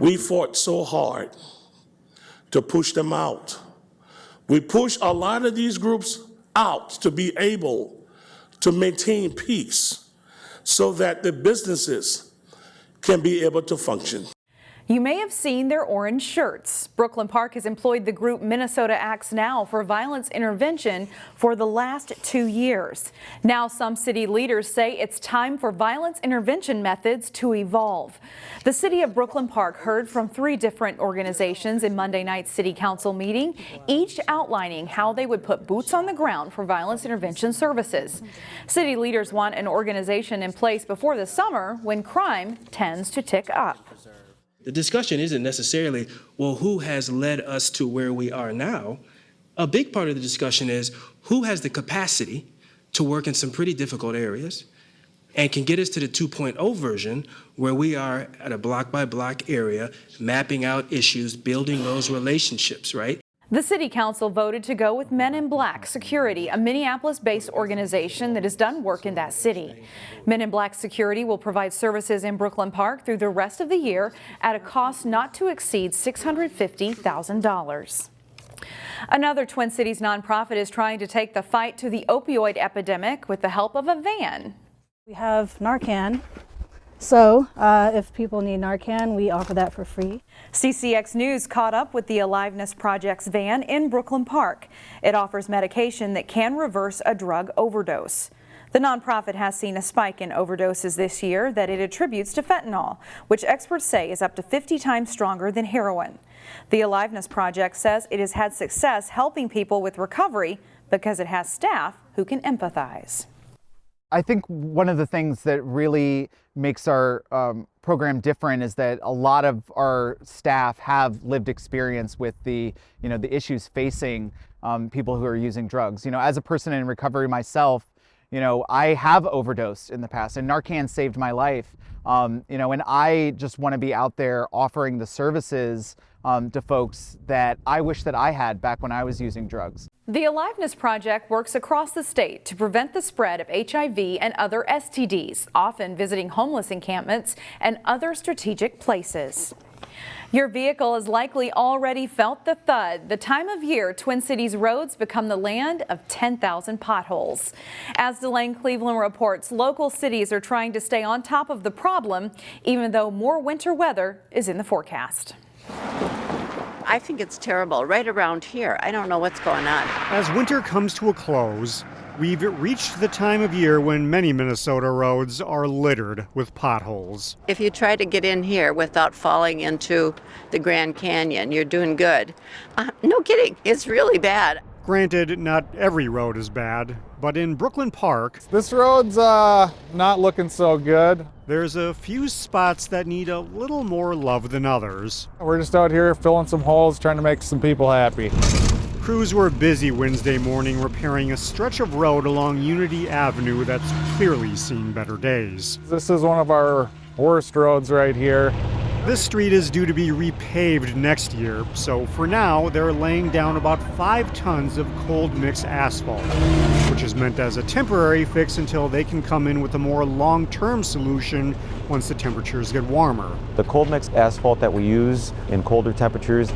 We fought so hard to push them out. We pushed a lot of these groups out to be able to maintain peace so that the businesses can be able to function. You may have seen their orange shirts. Brooklyn Park has employed the group Minnesota Acts Now for violence intervention for the last 2 years. Now some city leaders say it's time for violence intervention methods to evolve. The city of Brooklyn Park heard from 3 different organizations in Monday night's city council meeting, each outlining how they would put boots on the ground for violence intervention services. City leaders want an organization in place before the summer when crime tends to tick up. The discussion isn't necessarily, well, who has led us to where we are now? A big part of the discussion is who has the capacity to work in some pretty difficult areas and can get us to the 2.0 version where we are at a block by block area, mapping out issues, building those relationships, right? The City Council voted to go with Men in Black Security, a Minneapolis-based organization that has done work in that city. Men in Black Security will provide services in Brooklyn Park through the rest of the year at a cost not to exceed $650,000. Another Twin Cities nonprofit is trying to take the fight to the opioid epidemic with the help of a van. We have Narcan. So if people need Narcan, we offer that for free. CCX News caught up with the Aliveness Project's van in Brooklyn Park. It offers medication that can reverse a drug overdose. The nonprofit has seen a spike in overdoses this year that it attributes to fentanyl, which experts say is up to 50 times stronger than heroin. The Aliveness Project says it has had success helping people with recovery because it has staff who can empathize. I think one of the things that really makes our program different is that a lot of our staff have lived experience with the issues facing people who are using drugs. As a person in recovery myself, I have overdosed in the past, and Narcan saved my life. And I just want to be out there offering the services to folks that I wish that I had back when I was using drugs. The Aliveness Project works across the state to prevent the spread of HIV and other STDs, often visiting homeless encampments and other strategic places. Your vehicle has likely already felt the thud. The time of year Twin Cities roads become the land of 10,000 potholes. As Delane Cleveland reports, local cities are trying to stay on top of the problem, even though more winter weather is in the forecast. I think it's terrible right around here. I don't know what's going on. As winter comes to a close, we've reached the time of year when many Minnesota roads are littered with potholes. If you try to get in here without falling into the Grand Canyon, you're doing good. No kidding, it's really bad. Granted, not every road is bad, but in Brooklyn Park, this road's not looking so good. There's a few spots that need a little more love than others. We're just out here filling some holes, trying to make some people happy. Crews were busy Wednesday morning repairing a stretch of road along Unity Avenue that's clearly seen better days. This is one of our worst roads right here. This street is due to be repaved next year, so for now they're laying down about 5 tons of cold mix asphalt, which is meant as a temporary fix until they can come in with a more long-term solution once the temperatures get warmer. The cold mix asphalt that we use in colder temperatures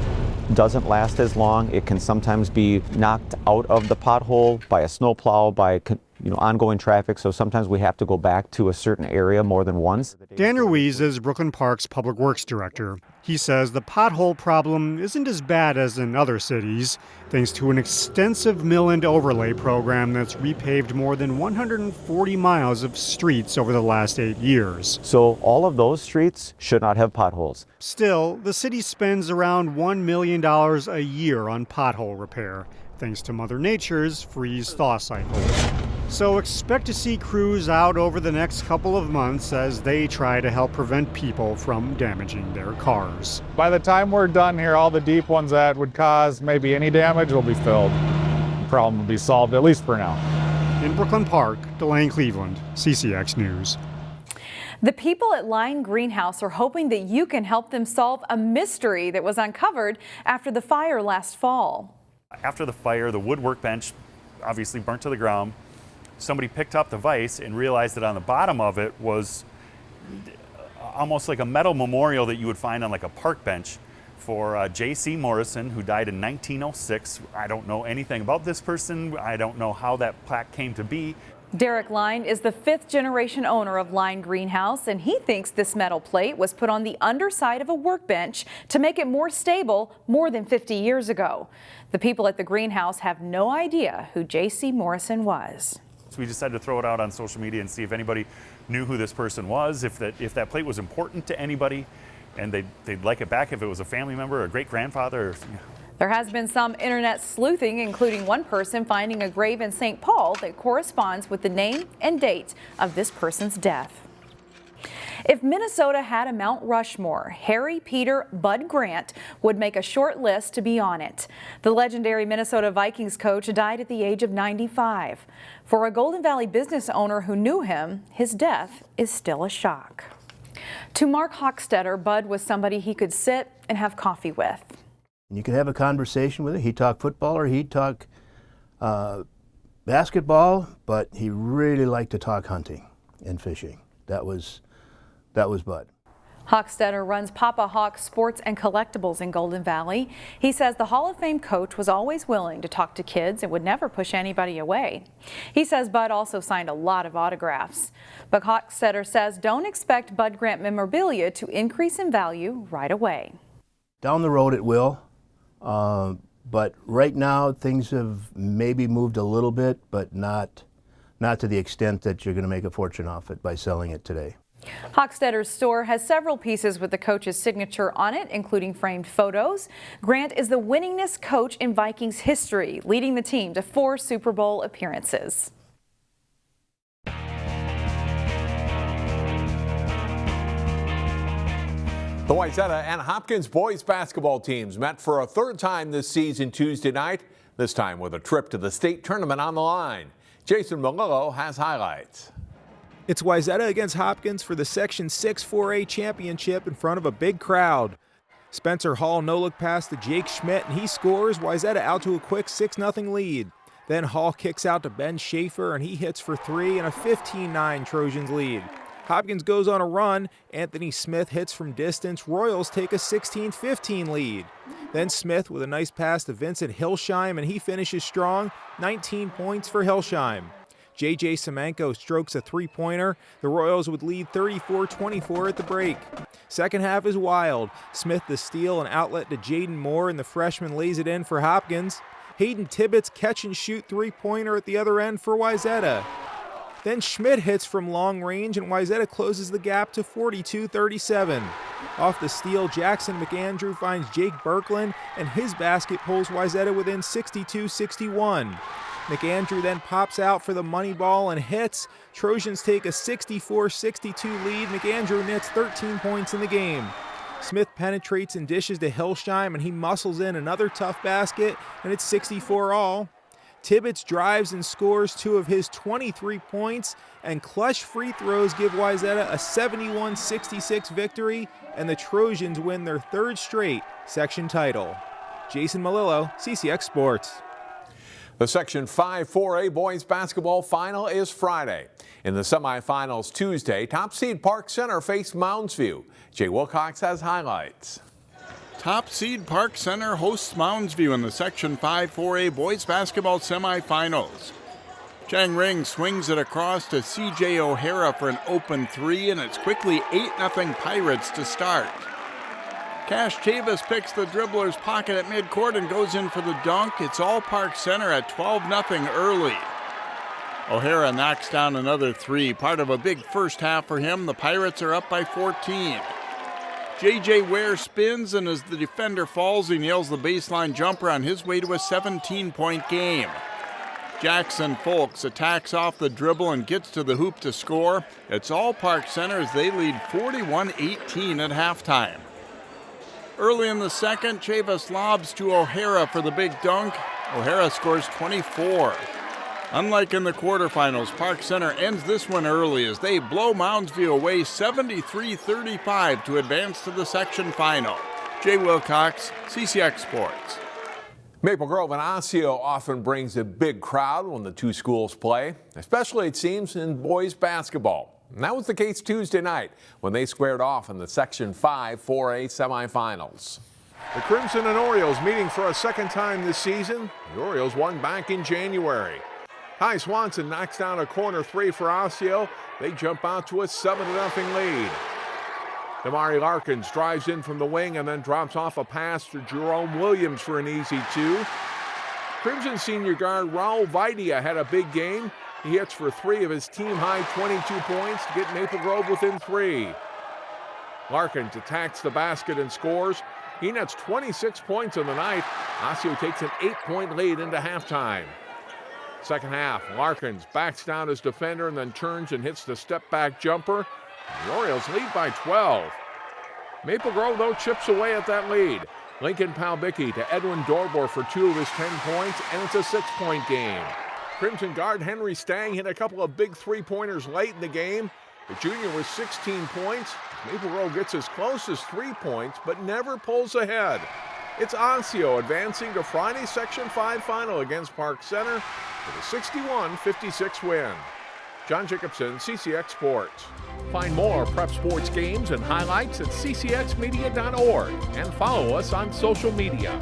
doesn't last as long. It can sometimes be knocked out of the pothole by a snowplow, by ongoing traffic, so sometimes we have to go back to a certain area more than once. Dan Ruiz is Brooklyn Park's Public Works Director. He says the pothole problem isn't as bad as in other cities, thanks to an extensive mill and overlay program that's repaved more than 140 miles of streets over the last 8 years. So all of those streets should not have potholes. Still, the city spends around $1 million a year on pothole repair, thanks to Mother Nature's freeze-thaw cycle. So expect to see crews out over the next couple of months as they try to help prevent people from damaging their cars. By the time we're done here, all the deep ones that would cause maybe any damage will be filled. The problem will be solved, at least for now. In Brooklyn Park, Delane Cleveland, CCX News. The people at Lynde Greenhouse are hoping that you can help them solve a mystery that was uncovered after the fire last fall. After the fire, the wood workbench obviously burnt to the ground. Somebody picked up the vise and realized that on the bottom of it was almost like a metal memorial that you would find on like a park bench for J.C. Morrison, who died in 1906. I don't know anything about this person. I don't know how that plaque came to be. Derek Lynde is the 5th generation owner of Lynde Greenhouse, and he thinks this metal plate was put on the underside of a workbench to make it more stable more than 50 years ago. The people at the greenhouse have no idea who J.C. Morrison was. So we decided to throw it out on social media and see if anybody knew who this person was, if that plate was important to anybody, and they'd like it back if it was a family member or a great-grandfather. There has been some internet sleuthing, including one person finding a grave in St. Paul that corresponds with the name and date of this person's death. If Minnesota had a Mount Rushmore, Harry Peter Bud Grant would make a short list to be on it. The legendary Minnesota Vikings coach died at the age of 95. For a Golden Valley business owner who knew him, his death is still a shock. To Mark Hochstetter, Bud was somebody he could sit and have coffee with. You could have a conversation with him. He'd talk football or he'd talk basketball, but he really liked to talk hunting and fishing. That was Bud. Hochstetter runs Papa Hawk Sports and Collectibles in Golden Valley. He says the Hall of Fame coach was always willing to talk to kids and would never push anybody away. He says Bud also signed a lot of autographs. But Hochstetter says don't expect Bud Grant memorabilia to increase in value right away. Down the road it will, but right now things have maybe moved a little bit, but not to the extent that you're going to make a fortune off it by selling it today. Hochstetter's store has several pieces with the coach's signature on it, including framed photos. Grant is the winningest coach in Vikings history, leading the team to 4 Super Bowl appearances. The Wayzata and Hopkins boys basketball teams met for a 3rd time this season Tuesday night, this time with a trip to the state tournament on the line. Jason Malillo has highlights. It's Wayzata against Hopkins for the Section 6 4A championship in front of a big crowd. Spencer Hall no-look pass to Jake Schmidt, and he scores. Wayzata out to a quick 6-0 lead. Then Hall kicks out to Ben Schaefer, and he hits for 3 and a 15-9 Trojans lead. Hopkins goes on a run. Anthony Smith hits from distance. Royals take a 16-15 lead. Then Smith with a nice pass to Vincent Hilsheim, and he finishes strong, 19 points for Hilsheim. J.J. Semenko strokes a 3-pointer. The Royals would lead 34-24 at the break. Second half is wild. Smith the steal, an outlet to Jaden Moore, and the freshman lays it in for Hopkins. Hayden Tibbetts catch and shoot 3-pointer at the other end for Wayzata. Then Schmidt hits from long range, and Wayzata closes the gap to 42-37. Off the steal, Jackson McAndrew finds Jake Birkland, and his basket pulls Wayzata within 62-61. McAndrew then pops out for the money ball and hits. Trojans take a 64-62 lead. McAndrew nets 13 points in the game. Smith penetrates and dishes to Hilsheim, and he muscles in another tough basket, and it's 64-all. Tibbetts drives and scores 2 of his 23 points, and clutch free throws give Wayzata a 71-66 victory, and the Trojans win their 3rd straight section title. Jason Malillo, CCX Sports. The Section 5 4A boys basketball final is Friday. In the semifinals Tuesday, top seed Park Center faced Moundsview. Jay Wilcox has highlights. Top seed Park Center hosts Moundsview in the Section 5 4A boys basketball semifinals. Chang Ring swings it across to C.J. O'Hara for an open 3, and it's quickly 8-0 Pirates to start. Cash Chavis picks the dribbler's pocket at midcourt and goes in for the dunk. It's all Park Center at 12-0 early. O'Hara knocks down another 3, part of a big first half for him. The Pirates are up by 14. J.J. Ware spins, and as the defender falls, he nails the baseline jumper on his way to a 17-point game. Jackson Folks attacks off the dribble and gets to the hoop to score. It's all Park Center as they lead 41-18 at halftime. Early in the second, Chavis lobs to O'Hara for the big dunk. O'Hara scores 24. Unlike in the quarterfinals, Park Center ends this one early as they blow Moundsview away 73-35 to advance to the section final. Jay Wilcox, CCX Sports. Maple Grove and Osseo often brings a big crowd when the two schools play, especially it seems in boys basketball. And that was the case Tuesday night when they squared off in the Section 5 4A semifinals. The Crimson and Orioles meeting for a second time this season. The Orioles won back in January. Ty Swanson knocks down a corner three for Osseo. They jump out to a 7-0 lead. Damari Larkins drives in from the wing and then drops off a pass to Jerome Williams for an easy two. Crimson senior guard Raul Vidia had a big game. He hits for 3 of his team-high 22 points to get Maple Grove within 3. Larkins attacks the basket and scores. He nets 26 points on the night. Osseo takes an 8-point lead into halftime. Second half, Larkins backs down his defender and then turns and hits the step-back jumper. The Orioles lead by 12. Maple Grove, though, chips away at that lead. Lincoln Palbicki to Edwin Dorbor for 2 of his 10 points, and it's a 6-point game. Crimson guard Henry Stang hit a couple of big three-pointers late in the game. The junior with 16 points. Maple Grove gets as close as 3 points, but never pulls ahead. It's Osseo advancing to Friday's Section 5 final against Park Center with a 61-56 win. John Jacobson, CCX Sports. Find more prep sports games and highlights at ccxmedia.org and follow us on social media.